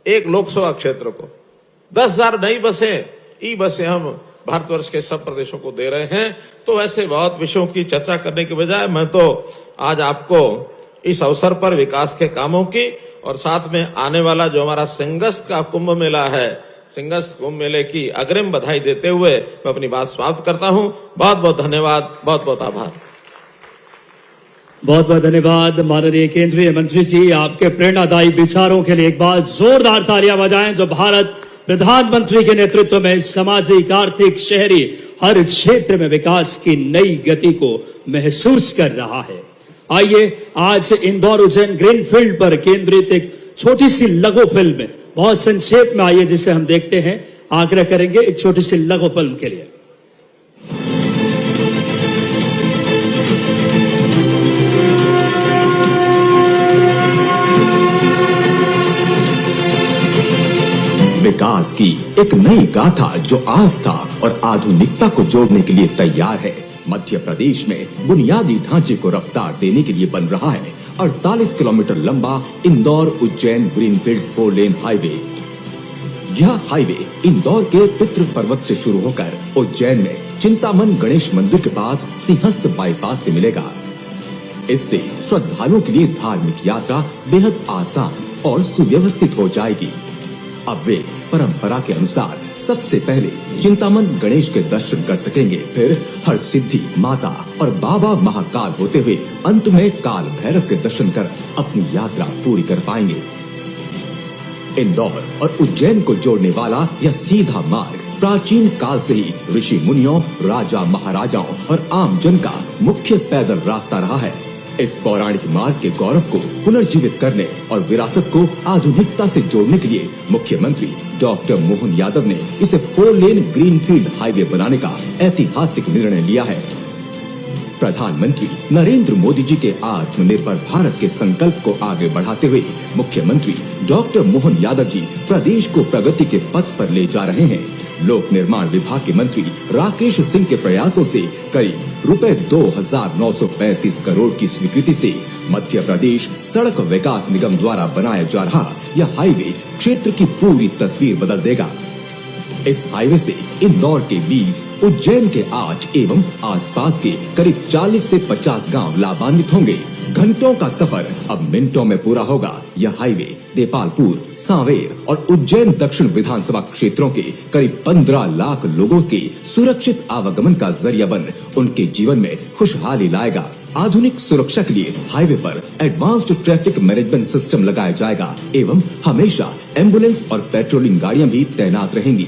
एक लोकसभा क्षेत्र को 10,000 नई बसें, ई बसें हम भारतवर्ष के सब प्रदेशों को दे रहे हैं। तो ऐसे बहुत विषयों की चर्चा करने के बजाय मैं तो आज आपको इस अवसर पर विकास के कामों की और साथ में आने वाला जो हमारा सिंहस्थ का कुंभ मेला है, सिंहस्थ कुंभ मेले की अग्रिम बधाई देते हुए मैं अपनी बात समाप्त करता हूं। बहुत बहुत धन्यवाद, बहुत बहुत आभार। बहुत बहुत धन्यवाद माननीय केंद्रीय मंत्री जी, आपके प्रेरणादायी विचारों के लिए एक बार जोरदार तालियां बजाएं। जो भारत प्रधानमंत्री के नेतृत्व में सामाजिक, आर्थिक, शहरी हर क्षेत्र में विकास की नई गति को महसूस कर रहा है। आइए आज इंदौर उज्जैन ग्रीनफील्ड पर केंद्रित एक छोटी सी लघु फिल्म, बहुत संक्षेप में आइए जिसे हम देखते हैं। आग्रह करेंगे एक छोटी सी लघु फिल्म के लिए। विकास की एक नई गाथा जो आस्था और आधुनिकता को जोड़ने के लिए तैयार है। मध्य प्रदेश में बुनियादी ढांचे को रफ्तार देने के लिए बन रहा है 48 किलोमीटर लंबा Indore Ujjain greenfield 4 lane highway. यह हाईवे इंदौर के पितृ पर्वत से शुरू होकर उज्जैन में चिंतामन गणेश मंदिर के पास सिंहस्थ बाईपास से मिलेगा। इससे श्रद्धालुओं के लिए धार्मिक यात्रा बेहद आसान और सुव्यवस्थित हो जाएगी। अब वे परंपरा के अनुसार सबसे पहले चिंतामन गणेश के दर्शन कर सकेंगे, फिर हर सिद्धि माता और बाबा महाकाल होते हुए अंत में काल भैरव के दर्शन कर अपनी यात्रा पूरी कर पाएंगे। इंदौर और उज्जैन को जोड़ने वाला यह सीधा मार्ग प्राचीन काल से ही ऋषि मुनियों, राजा महाराजाओं और आम जन का मुख्य पैदल रास्ता रहा है। इस पौराणिक मार्ग के गौरव को पुनर्जीवित करने और विरासत को आधुनिकता से जोड़ने के लिए मुख्यमंत्री डॉक्टर मोहन यादव ने इसे 4 लेन ग्रीनफील्ड हाईवे बनाने का ऐतिहासिक निर्णय लिया है। प्रधानमंत्री नरेंद्र मोदी जी के आत्मनिर्भर भारत के संकल्प को आगे बढ़ाते हुए मुख्यमंत्री डॉक्टर मोहन यादव जी प्रदेश को प्रगति के पथ पर ले जा रहे हैं। लोक निर्माण विभाग के मंत्री राकेश सिंह के प्रयासों से करीब रुपए 2,935 करोड़ की स्वीकृति से मध्य प्रदेश सड़क विकास निगम द्वारा बनाया जा रहा यह हाईवे क्षेत्र की पूरी तस्वीर बदल देगा। इस हाईवे से इंदौर के 20, उज्जैन के 8 एवं आसपास के करीब 40 से 50 गांव लाभान्वित होंगे। घंटों का सफर अब मिनटों में पूरा होगा। यह हाईवे देपालपुर, सांवेर और उज्जैन दक्षिण विधानसभा क्षेत्रों के करीब 15 लाख लोगों के सुरक्षित आवागमन का जरिया बन उनके जीवन में खुशहाली लाएगा। आधुनिक सुरक्षा के लिए हाईवे पर एडवांस्ड ट्रैफिक मैनेजमेंट सिस्टम लगाया जाएगा एवं हमेशा एम्बुलेंस और पेट्रोलिंग गाड़ियां भी तैनात रहेंगी।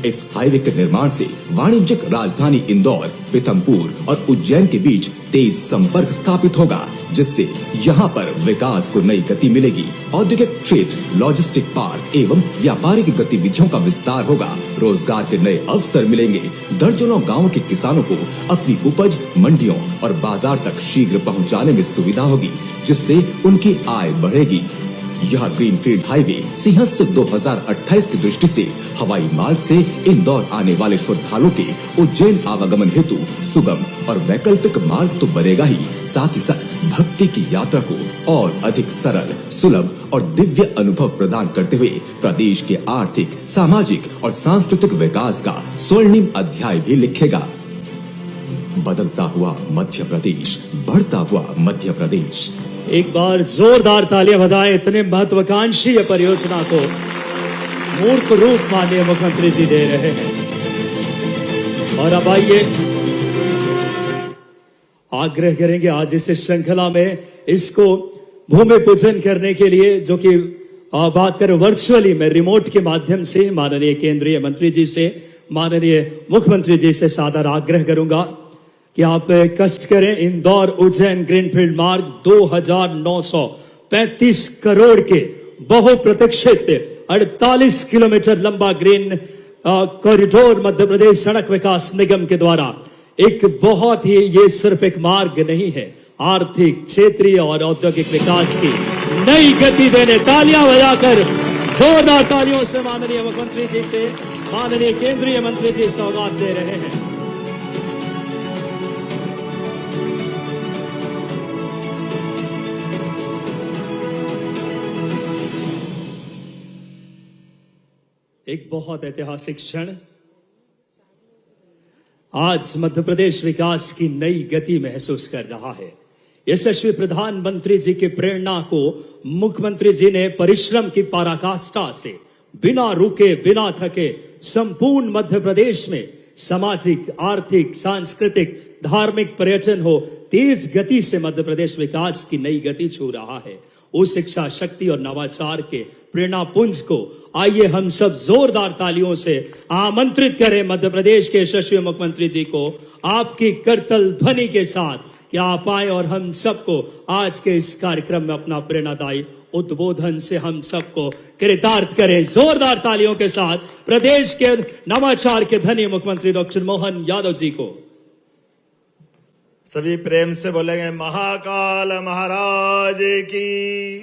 इस हाईवे के निर्माण से वाणिज्यिक राजधानी इंदौर, पीथमपुर और उज्जैन के बीच तेज संपर्क स्थापित होगा, जिससे यहाँ पर विकास को नई गति मिलेगी। औद्योगिक क्षेत्र, लॉजिस्टिक पार्क एवं व्यापारिक गतिविधियों का विस्तार होगा। रोजगार के नए अवसर मिलेंगे। दर्जनों गाँव के किसानों को अपनी उपज मंडियों और बाजार तक शीघ्र पहुँचाने में सुविधा होगी, जिससे उनकी आय बढ़ेगी। यह ग्रीनफील्ड हाईवे सिंहस्थ 2028 की दृष्टि से हवाई मार्ग से इंदौर आने वाले श्रद्धालुओं के उज्जैन आवागमन हेतु सुगम और वैकल्पिक मार्ग तो बनेगा ही, साथ ही साथ भक्ति की यात्रा को और अधिक सरल, सुलभ और दिव्य अनुभव प्रदान करते हुए प्रदेश के आर्थिक, सामाजिक और सांस्कृतिक विकास का स्वर्णिम अध्याय भी लिखेगा। बदलता हुआ मध्य प्रदेश, बढ़ता हुआ मध्य प्रदेश। एक बार जोरदार तालियां बजाएं। इतने महत्वाकांक्षी ये परियोजना को मूर्त रूप माननीय मुख्यमंत्री जी दे रहे हैं। और अब आइए आग्रह करेंगे आज इस श्रृंखला में इसको भूमि पूजन करने के लिए, जो कि बात करें वर्चुअली में रिमोट के माध्यम से, माननीय केंद्रीय मंत्री जी से, माननीय मुख्यमंत्री जी से सादर आग्रह करूंगा कि आप कष्ट करें। इंदौर उज्जैन ग्रीनफील्ड मार्ग 2,935 करोड़ के बहुप्रतीक्षित 48 किलोमीटर लंबा ग्रीन कॉरिडोर मध्य प्रदेश सड़क विकास निगम के द्वारा एक बहुत ही, ये सिर्फ एक मार्ग नहीं है, आर्थिक, क्षेत्रीय और औद्योगिक विकास की नई गति देने, तालियां बजाकर जोरदार तालियों से माननीय मुख्यमंत्री जी से माननीय केंद्रीय मंत्री जी सौगात दे रहे हैं। एक बहुत ऐतिहासिक क्षण, आज मध्य प्रदेश विकास की नई गति महसूस कर रहा है। यशस्वी प्रधानमंत्री जी की प्रेरणा को मुख्यमंत्री जी ने परिश्रम की पराकाष्ठा से बिना रुके बिना थके संपूर्ण मध्य प्रदेश में सामाजिक, आर्थिक, सांस्कृतिक, धार्मिक पर्यटन हो तेज गति से मध्य प्रदेश विकास की नई गति छू रहा है। उस शिक्षा शक्ति और नवाचार के प्रेरणा पुंज को आइए हम सब जोरदार तालियों से आमंत्रित करें मध्य प्रदेश के यशस्वी मुख्यमंत्री जी को आपकी करतल ध्वनि के साथ कि आप आए और हम सबको आज के इस कार्यक्रम में अपना प्रेरणादायी उद्बोधन से हम सबको कृतार्थ करें। जोरदार तालियों के साथ प्रदेश के नवाचार के धनी मुख्यमंत्री डॉक्टर मोहन यादव जी को सभी प्रेम से बोलेंगे महाकाल महाराज की,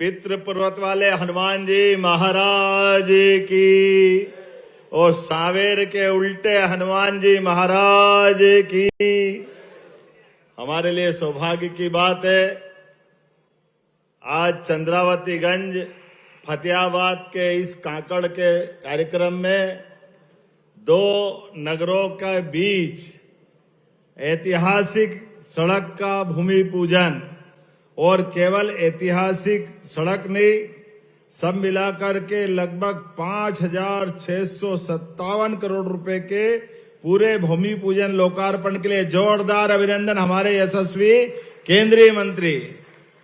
पितृ पर्वत वाले हनुमान जी महाराज की, और सांवेर के उल्टे हनुमान जी महाराज की। हमारे लिए सौभाग्य की बात है, आज चंद्रावतीगंज फतेहाबाद के इस काकड़ के कार्यक्रम में दो नगरों के बीच ऐतिहासिक सड़क का भूमि पूजन, और केवल ऐतिहासिक सड़क नहीं, सब मिलाकर के लगभग 5,657 करोड़ रुपए के पूरे भूमि पूजन लोकार्पण के लिए जोरदार अभिनंदन हमारे यशस्वी केंद्रीय मंत्री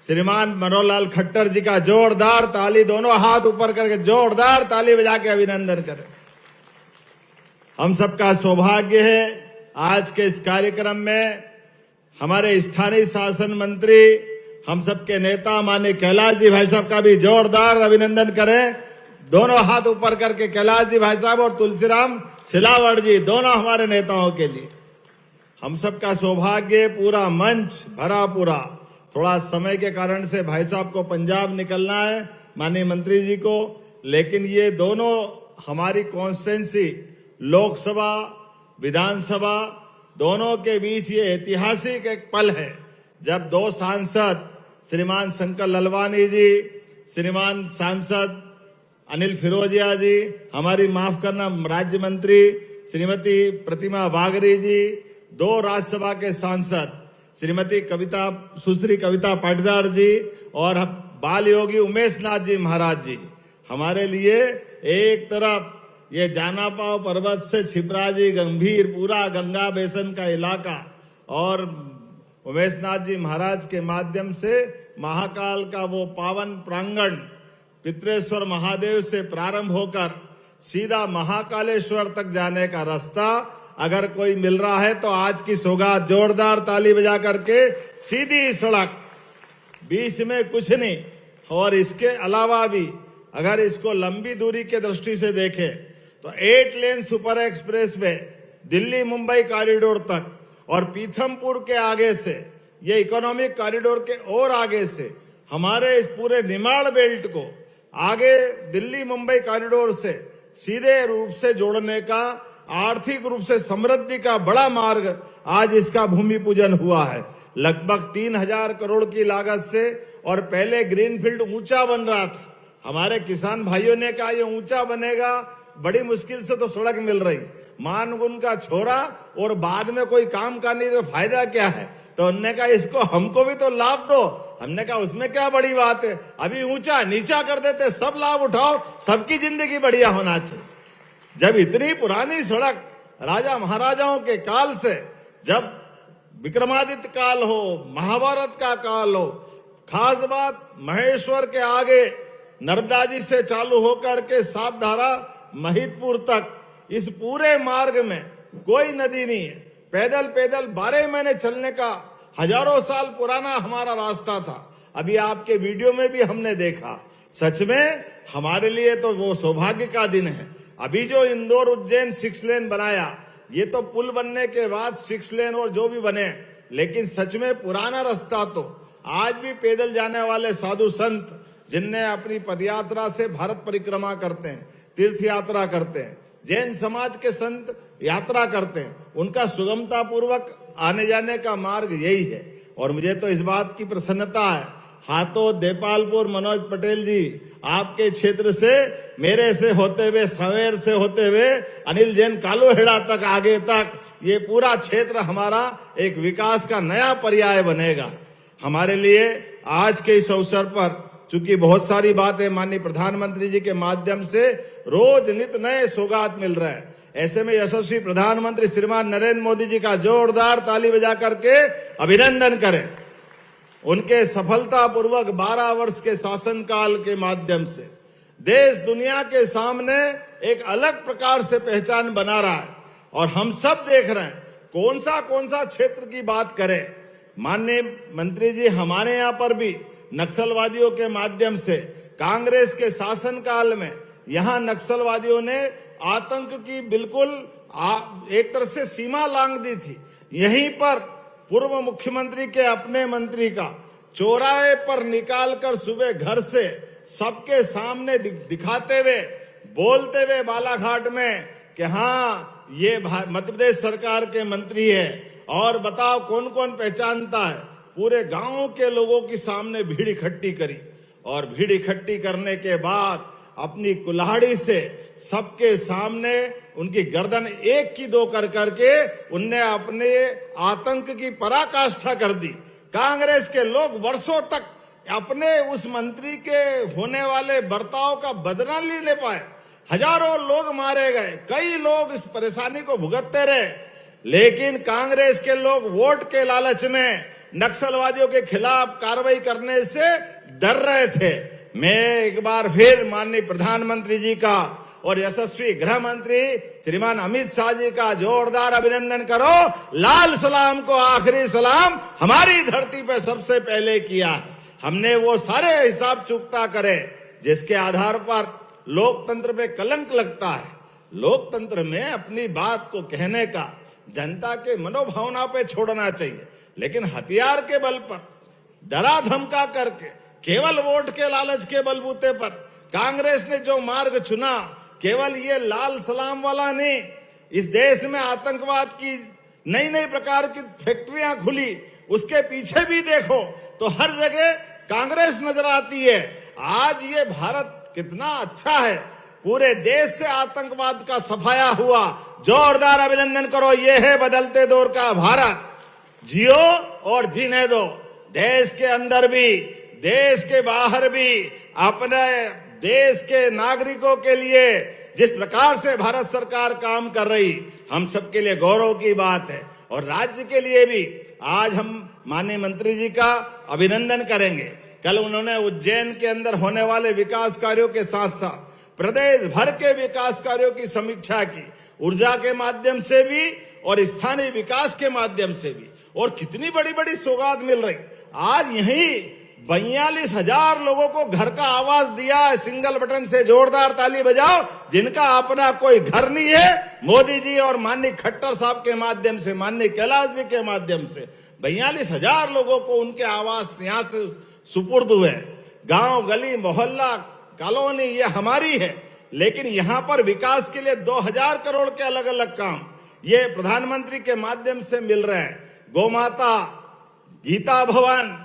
श्रीमान मनोहर लाल खट्टर जी का। जोरदार ताली, दोनों हाथ ऊपर करके जोरदार ताली बजा के अभिनंदन करें। हम सबका सौभाग्य है आज के इस कार्यक्रम में हमारे स्थानीय शासन मंत्री, हम सबके नेता माननीय कैलाश जी भाई साहब का भी जोरदार अभिनंदन करें। दोनों हाथ ऊपर करके कैलाश जी भाई साहब और तुलसीराम सिलावट जी, दोनों हमारे नेताओं के लिए। हम सबका सौभाग्य, पूरा मंच भरा पूरा। थोड़ा समय के कारण से भाई साहब को पंजाब निकलना है, माननीय मंत्री जी को, लेकिन ये दोनों हमारी कॉन्स्टिट्यूंसी लोकसभा विधानसभा दोनों के बीच ये ऐतिहासिक एक पल है जब दो सांसद श्रीमान शंकर ललवानी जी, श्रीमान सांसद अनिल फिरोजिया जी, हमारी माफ करना राज्य मंत्री श्रीमती प्रतिमा बागरी जी, दो राज्यसभा के सांसद श्रीमती सुश्री कविता पाटीदार जी और बाल योगी उमेश नाथ जी महाराज जी, हमारे लिए एक तरफ ये जानापाव पर्वत से छिपराजी गंभीर पूरा गंगा बेसन का इलाका, और उमेश नाथ जी महाराज के माध्यम से महाकाल का वो पावन प्रांगण पितरेश्वर महादेव से प्रारंभ होकर सीधा महाकालेश्वर तक जाने का रास्ता अगर कोई मिल रहा है तो आज की सौगात। जोरदार ताली बजा करके सीधी सड़क, बीच में कुछ नहीं। और इसके अलावा भी अगर इसको लंबी दूरी के दृष्टि से देखें तो 8 lane super expressway Delhi Mumbai corridor तक, और पीथमपुर के आगे से ये इकोनॉमिक कॉरिडोर के और आगे से हमारे इस पूरे निमाड़ बेल्ट को आगे दिल्ली मुंबई कॉरिडोर से सीधे रूप से जोड़ने का, आर्थिक रूप से समृद्धि का बड़ा मार्ग आज इसका भूमि पूजन हुआ है। लगभग 3,000 करोड़ की लागत से, और पहले ग्रीनफील्ड ऊंचा बन रहा था। हमारे किसान भाइयों ने कहा ये ऊंचा बनेगा, बड़ी मुश्किल से तो सड़क मिल रही, मानगुन का छोरा, और बाद में कोई काम का नहीं तो फायदा क्या है। तो उन्होंने कहा इसको हमको भी तो लाभ दो। हमने कहा उसमें क्या बड़ी बात है, अभी ऊंचा नीचा कर देते, सब लाभ उठाओ, सबकी जिंदगी बढ़िया होना चाहिए। जब इतनी पुरानी सड़क राजा महाराजाओं के काल से, जब विक्रमादित्य काल हो, महाभारत का काल हो, खास बात महेश्वर के आगे नर्मदा जी से चालू होकर के सातधारा महिदपुर तक, इस पूरे मार्ग में कोई नदी नहीं है। पैदल पैदल 12 महीने चलने का हजारों साल पुराना हमारा रास्ता था। अभी आपके वीडियो में भी हमने देखा, सच में हमारे लिए तो वो सौभाग्य का दिन है। अभी जो इंदौर उज्जैन 6 लेन बनाया, ये तो पुल बनने के बाद 6 लेन और जो भी बने, लेकिन सच में पुराना रास्ता तो आज भी पैदल जाने वाले साधु संत जिनने अपनी पदयात्रा से भारत परिक्रमा करते हैं, तीर्थ यात्रा करते हैं, जैन समाज के संत यात्रा करते हैं, उनका सुगमता पूर्वक आने जाने का मार्ग यही है। और मुझे तो इस बात की प्रसन्नता है, हाथों देपालपुर मनोज पटेल जी, आपके क्षेत्र से, मेरे से होते हुए, सवेर से होते हुए, अनिल जैन कालोहेड़ा तक, आगे तक ये पूरा क्षेत्र हमारा एक विकास का नया पर्याय बनेगा। हमारे लिए आज के इस अवसर पर चूंकि बहुत सारी बातें माननीय प्रधानमंत्री जी के माध्यम से रोज नित नए सौगात मिल रहे हैं, ऐसे में यशस्वी प्रधानमंत्री श्रीमान नरेंद्र मोदी जी का जोरदार ताली बजा करके अभिनंदन करें। उनके सफलतापूर्वक 12 वर्ष के शासनकाल के माध्यम से देश दुनिया के सामने एक अलग प्रकार से पहचान बना रहा है और हम सब देख रहे हैं कौन सा क्षेत्र की बात करें। माननीय मंत्री जी, हमारे यहाँ पर भी नक्सलवादियों के माध्यम से कांग्रेस के शासनकाल में यहाँ नक्सलवादियों ने आतंक की बिल्कुल एक तरह से सीमा लांघ दी थी। यहीं पर पूर्व मुख्यमंत्री के अपने मंत्री का चौराहे पर निकालकर सुबह घर से सबके सामने दिखाते हुए, बोलते हुए बालाघाट में कि हाँ ये मध्य प्रदेश सरकार के मंत्री है और बताओ कौन कौन पहचानता है। पूरे गांव के लोगों के सामने भीड़ इकट्ठी करी और भीड़ इकट्ठी करने के बाद अपनी कुल्हाड़ी से सबके सामने उनकी गर्दन एक की दो कर करके उनने अपने आतंक की पराकाष्ठा कर दी। कांग्रेस के लोग वर्षों तक अपने उस मंत्री के होने वाले बर्ताव का बदला नहीं ले पाए। हजारों लोग मारे गए, कई लोग इस परेशानी को भुगतते रहे, लेकिन कांग्रेस के लोग वोट के लालच में नक्सलवादियों के खिलाफ कार्रवाई करने से डर रहे थे। मैं एक बार फिर माननीय प्रधानमंत्री जी का और यशस्वी गृह मंत्री श्रीमान अमित शाह जी का जोरदार अभिनंदन करो। लाल सलाम को आखिरी सलाम हमारी धरती पे सबसे पहले किया। हमने वो सारे हिसाब चुकता करे जिसके आधार पर लोकतंत्र पे कलंक लगता है। लोकतंत्र में अपनी बात को कहने का जनता के मनोभावना पे छोड़ना चाहिए, लेकिन हथियार के बल पर डरा धमका करके केवल वोट के लालच के बलबूते पर कांग्रेस ने जो मार्ग चुना, केवल ये लाल सलाम वाला नहीं, इस देश में आतंकवाद की नई नई प्रकार की फैक्ट्रियां खुली, उसके पीछे भी देखो तो हर जगह कांग्रेस नजर आती है। आज ये भारत कितना अच्छा है, पूरे देश से आतंकवाद का सफाया हुआ। जोरदार अभिनंदन करो। ये है बदलते दौर का भारत, जियो और जीने दो। देश के अंदर भी, देश के बाहर भी अपने देश के नागरिकों के लिए जिस प्रकार से भारत सरकार काम कर रही, हम सबके लिए गौरव की बात है। और राज्य के लिए भी आज हम माननीय मंत्री जी का अभिनंदन करेंगे। कल उन्होंने उज्जैन के अंदर होने वाले विकास कार्यों के साथ साथ प्रदेश भर के विकास कार्यों की समीक्षा की, ऊर्जा के माध्यम से भी और स्थानीय विकास के माध्यम से भी। और कितनी बड़ी बड़ी सौगात मिल रही। आज यही 42,000 लोगों को घर का आवास दिया है सिंगल बटन से। जोरदार ताली बजाओ जिनका अपना कोई घर नहीं है। मोदी जी और माननीय खट्टर साहब के माध्यम से, माननीय कैलाश जी के माध्यम से 42,000 लोगों को उनके आवास यहां से सुपुर्द हुए। गांव, गली, मोहल्ला, कॉलोनी ये हमारी है, लेकिन यहां पर विकास के लिए 2000 करोड़ के अलग अलग काम ये प्रधानमंत्री के माध्यम से मिल रहे हैं। गौमाता, गीता भवन,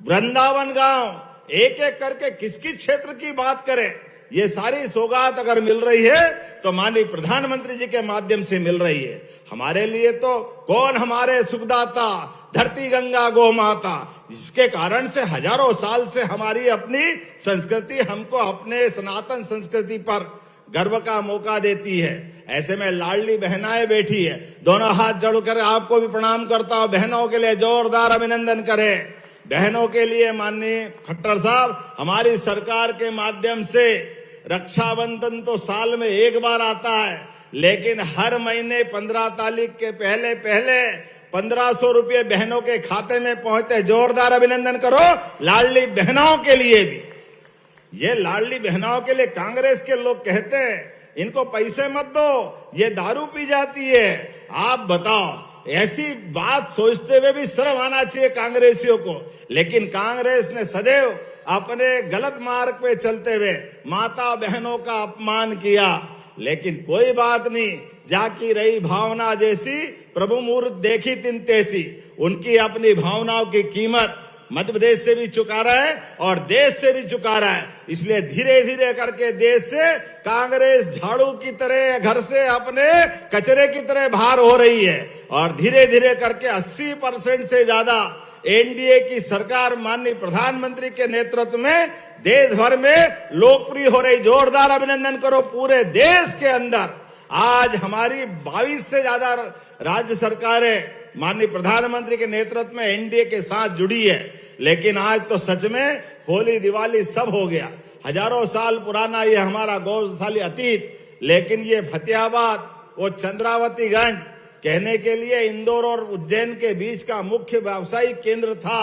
वृंदावन गांव, एक एक करके किस किस क्षेत्र की बात करें, ये सारी सौगात अगर मिल रही है तो माननीय प्रधानमंत्री जी के माध्यम से मिल रही है। हमारे लिए तो कौन हमारे सुखदाता, धरती गंगा गौ माता, जिसके कारण से हजारों साल से हमारी अपनी संस्कृति हमको अपने सनातन संस्कृति पर गर्व का मौका देती है। ऐसे में लाडली बहनाएं बैठी है, दोनों हाथ जोड़कर आपको भी प्रणाम करता हूं। बहनों के लिए जोरदार अभिनंदन करें। बहनों के लिए माननीय खट्टर साहब, हमारी सरकार के माध्यम से रक्षाबंधन तो साल में एक बार आता है, लेकिन हर महीने 15 तारीख के पहले 1500 रुपये बहनों के खाते में पहुंचते। जोरदार अभिनंदन करो लाडली बहनों के लिए भी। ये लाडली बहनों के लिए कांग्रेस के लोग कहते हैं इनको पैसे मत दो, ये दारू पी जाती है। आप बताओ, ऐसी बात सोचते हुए भी शर्म आना चाहिए कांग्रेसियों को। लेकिन कांग्रेस ने सदैव अपने गलत मार्ग पे चलते हुए माता बहनों का अपमान किया। लेकिन कोई बात नहीं, जाकी रही भावना जैसी प्रभु मूर्त देखी तिन तैसी। उनकी अपनी भावनाओं की कीमत मध्य प्रदेश से भी चुका रहा है और देश से भी चुका रहा है। इसलिए धीरे धीरे करके देश से कांग्रेस झाड़ू की तरह घर से अपने कचरे की तरह बाहर हो रही है और धीरे धीरे करके 80% से ज्यादा एनडीए की सरकार माननीय प्रधानमंत्री के नेतृत्व में देश भर में लोकप्रिय हो रही। जोरदार अभिनंदन करो पूरे देश के अंदर। आज हमारी 22 से ज्यादा राज्य सरकारें माननीय प्रधानमंत्री के नेतृत्व में एनडीए के साथ जुड़ी है। लेकिन आज तो सच में होली दिवाली सब हो गया। हजारों साल पुराना ये हमारा गौरवशाली अतीत, लेकिन ये फतेहाबाद और चंद्रावतीगंज कहने के लिए इंदौर और उज्जैन के बीच का मुख्य व्यावसायिक केंद्र था।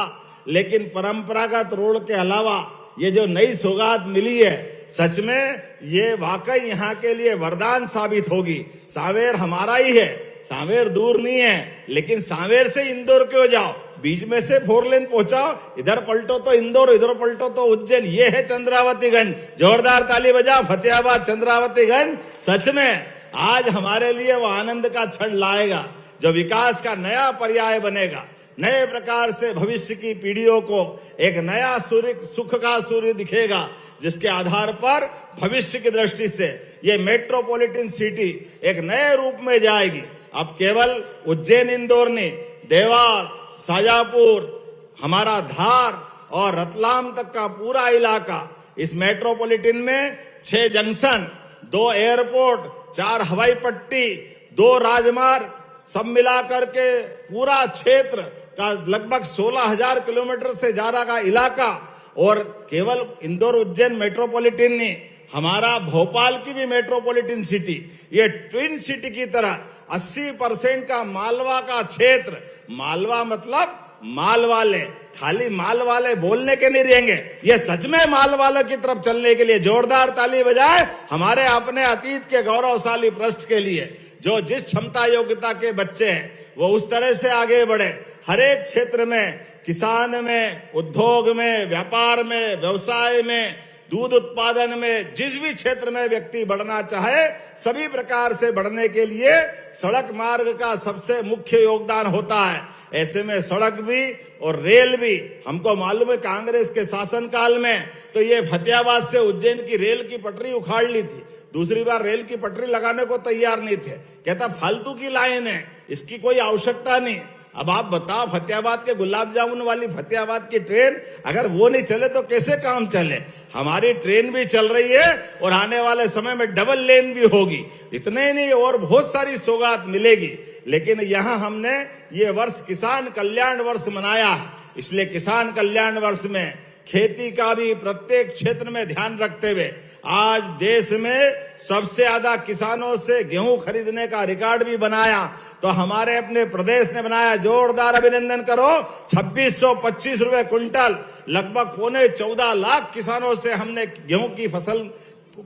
लेकिन परंपरागत रोड के अलावा ये जो नई सौगात मिली है, सच में ये वाकई यहाँ के लिए वरदान साबित होगी। सांवेर हमारा ही है, सांवेर दूर नहीं है, लेकिन सांवेर से इंदौर क्यों जाओ, बीच में से 4 लेन पहुंचाओ। इधर पलटो तो इंदौर, इधर पलटो तो उज्जैन। ये है चंद्रावतीगंज। जोरदार ताली बजाओ फतेहाबाद चंद्रावतीगंज। सच में आज हमारे लिए वो आनंद का क्षण लाएगा जो विकास का नया पर्याय बनेगा। नए प्रकार से भविष्य की पीढ़ियों को एक नया सूर्य, सुख का सूर्य दिखेगा, जिसके आधार पर भविष्य की दृष्टि से ये मेट्रोपॉलिटन सिटी एक नए रूप में जाएगी। अब केवल उज्जैन इंदौर नहीं, देवास, शाजापुर, हमारा धार और रतलाम तक का पूरा इलाका, इस मेट्रोपॉलिटन में 6 जंक्शन, 2 एयरपोर्ट, 4 हवाई पट्टी, 2 राजमार्ग, सब मिलाकर के पूरा क्षेत्र का लगभग 16,000 किलोमीटर से ज्यादा का इलाका। और केवल इंदौर उज्जैन मेट्रोपॉलिटन नहीं, हमारा भोपाल की भी मेट्रोपॉलिटन सिटी, ये ट्विन सिटी की तरह 80% का मालवा का क्षेत्र। मालवा मतलब माल वाले, खाली माल वाले बोलने के नहीं रहेंगे, ये सच में माल वालों की तरफ चलने के लिए जोरदार ताली बजाए हमारे अपने अतीत के गौरवशाली पृष्ठ के लिए। जो जिस क्षमता योग्यता के बच्चे हैं वो उस तरह से आगे बढ़े। हर एक क्षेत्र में, किसान में, उद्योग में, व्यापार में, व्यवसाय में, दूध उत्पादन में, जिस भी क्षेत्र में व्यक्ति बढ़ना चाहे, सभी प्रकार से बढ़ने के लिए सड़क मार्ग का सबसे मुख्य योगदान होता है। ऐसे में सड़क भी और रेल भी, हमको मालूम है कांग्रेस के शासनकाल में तो ये फतेहाबाद से उज्जैन की रेल की पटरी उखाड़ ली थी। दूसरी बार रेल की पटरी लगाने को तैयार नहीं थे, कहता फालतू की लाइन है, इसकी कोई आवश्यकता नहीं। अब आप बताओ, फतेहाबाद के गुलाब जामुन वाली फतेहाबाद की ट्रेन अगर वो नहीं चले तो कैसे काम चले। हमारी ट्रेन भी चल रही है और आने वाले समय में डबल लेन भी होगी। इतने नहीं और बहुत सारी सौगात मिलेगी। लेकिन यहाँ हमने ये वर्ष किसान कल्याण वर्ष मनाया है, इसलिए किसान कल्याण वर्ष में खेती का भी प्रत्येक क्षेत्र में ध्यान रखते हुए आज देश में सबसे ज्यादा किसानों से गेहूं खरीदने का रिकॉर्ड भी बनाया। तो हमारे अपने प्रदेश ने बनाया, जोरदार अभिनंदन करो। 2625 रुपए क्विंटल, लगभग 14.25 लाख किसानों से हमने गेहूं की फसल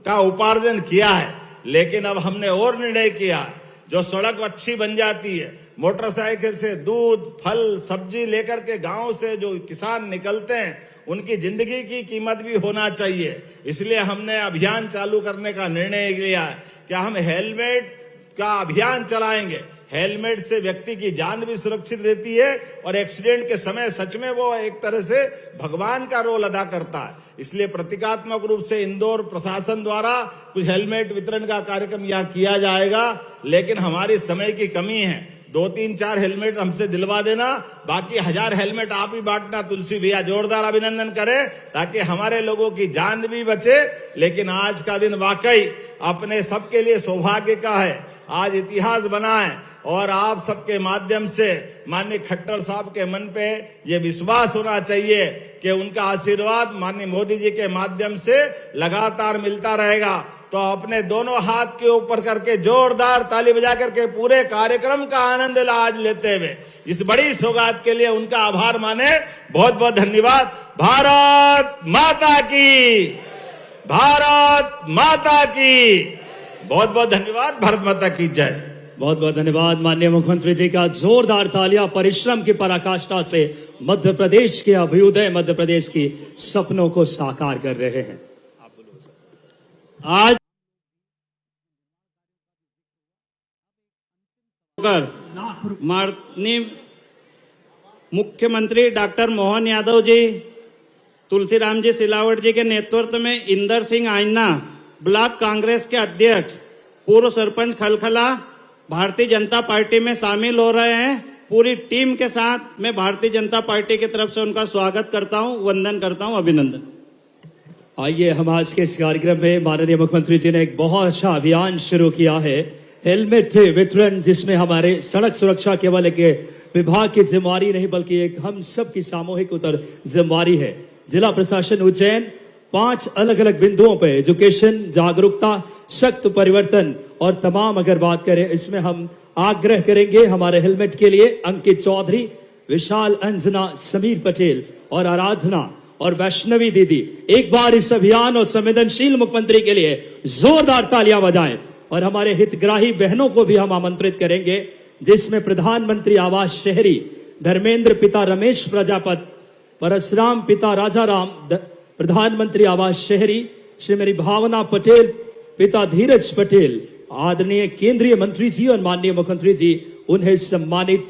का उपार्जन किया है। लेकिन अब हमने और निर्णय किया, जो सड़क अच्छी बन जाती है, मोटरसाइकिल से दूध, फल, सब्जी लेकर के गांव से जो किसान निकलते हैं, उनकी जिंदगी की कीमत भी होना चाहिए। इसलिए हमने अभियान चालू करने का निर्णय लिया है कि हम हेलमेट का अभियान चलाएंगे। हेलमेट से व्यक्ति की जान भी सुरक्षित रहती है और एक्सीडेंट के समय सच में वो एक तरह से भगवान का रोल अदा करता है। इसलिए प्रतीकात्मक रूप से इंदौर प्रशासन द्वारा कुछ हेलमेट वितरण का कार्यक्रम यहाँ किया जाएगा। लेकिन हमारी समय की कमी है, 2-3-4 हेलमेट हमसे दिलवा देना, बाकी 1000 हेलमेट आप ही बांटना। तुलसी भैया जोरदार अभिनंदन करें ताकि हमारे लोगों की जान भी बचे। लेकिन आज का दिन वाकई अपने सबके लिए सौभाग्य का है, आज इतिहास बना है और आप सबके माध्यम से माननीय खट्टर साहब के मन पे ये विश्वास होना चाहिए कि उनका आशीर्वाद माननीय मोदी जी के माध्यम से लगातार मिलता रहेगा। तो अपने दोनों हाथ के ऊपर करके जोरदार ताली बजा करके पूरे कार्यक्रम का आनंद आज लेते हुए इस बड़ी सौगात के लिए उनका आभार माने। बहुत बहुत धन्यवाद। भारत माता की, भारत माता की, बहुत बहुत धन्यवाद। भारत माता की जय। बहुत बहुत धन्यवाद माननीय मुख्यमंत्री जी का। जोरदार तालियां परिश्रम की पराकाष्ठा से मध्य प्रदेश के अभ्युदय, मध्य प्रदेश की सपनों को साकार कर रहे हैं। आज माननीय मुख्यमंत्री डॉक्टर मोहन यादव जी, तुलसीराम जी सिलावट जी के नेतृत्व में इंदर सिंह आइना, ब्लॉक कांग्रेस के अध्यक्ष, पूर्व सरपंच खलखला, भारतीय जनता पार्टी में शामिल हो रहे हैं। पूरी टीम के साथ मैं भारतीय जनता पार्टी की तरफ से उनका स्वागत करता हूं, वंदन करता हूं, अभिनंदन। आइए, हम आज के इस कार्यक्रम में माननीय मुख्यमंत्री जी ने एक बहुत अच्छा अभियान शुरू किया है, हेलमेट वितरण, जिसमें हमारे सड़क सुरक्षा केवल एक विभाग की जिम्मेवारी नहीं बल्कि एक हम सब की सामूहिक जिम्मेवारी है। जिला प्रशासन उज्जैन 5 अलग अलग बिंदुओं पर एजुकेशन, जागरूकता, सख्त परिवर्तन और तमाम अगर बात करें, इसमें हम आग्रह करेंगे हमारे हेलमेट के लिए अंकित चौधरी, विशाल, अंजना, समीर पटेल और आराधना और वैष्णवी दीदी एक बार इस अभियान और संवेदनशील मुख्यमंत्री के लिए जोरदार तालियां बजाएं। और हमारे हितग्राही बहनों को भी हम आमंत्रित करेंगे, जिसमें प्रधानमंत्री आवास शहरी धर्मेंद्र पिता रमेश प्रजापत, परशुराम पिता राजाराम, प्रधानमंत्री आवास शहरी श्रीमती भावना पटेल, पिता धीरज पटेल, आदरणीय केंद्रीय मंत्री जी और माननीय मुख्यमंत्री जी उन्हें सम्मानित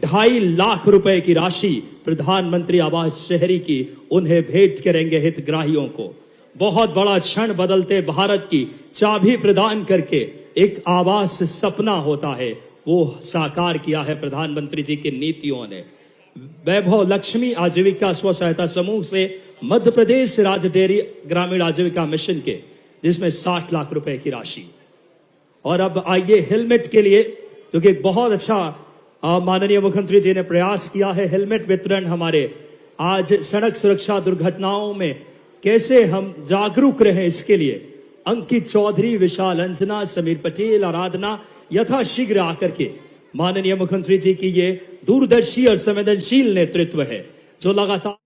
2.5 लाख रुपए की राशि प्रधानमंत्री आवास शहरी की उन्हें भेंट करेंगे हितग्राहियों को। बहुत बड़ा क्षण, बदलते भारत की चाबी प्रदान करके एक आवास सपना होता है, वो साकार किया है प्रधानमंत्री जी की नीतियों ने। वैभव लक्ष्मी आजीविका स्व सहायता समूह से मध्य प्रदेश राज्य डेयरी ग्रामीण आजीविका मिशन के, जिसमें 60 लाख रुपए की राशि। और अब आइए हेलमेट के लिए, क्योंकि बहुत अच्छा माननीय मुख्यमंत्री जी ने प्रयास किया है हेलमेट वितरण। हमारे आज सड़क सुरक्षा दुर्घटनाओं में कैसे हम जागरूक रहें, इसके लिए अंकित चौधरी, विशाल, अंजना, समीर पटेल, आराधना यथाशीघ्र आकर के माननीय मुख्यमंत्री जी की ये दूरदर्शी और संवेदनशील नेतृत्व है जो लगातार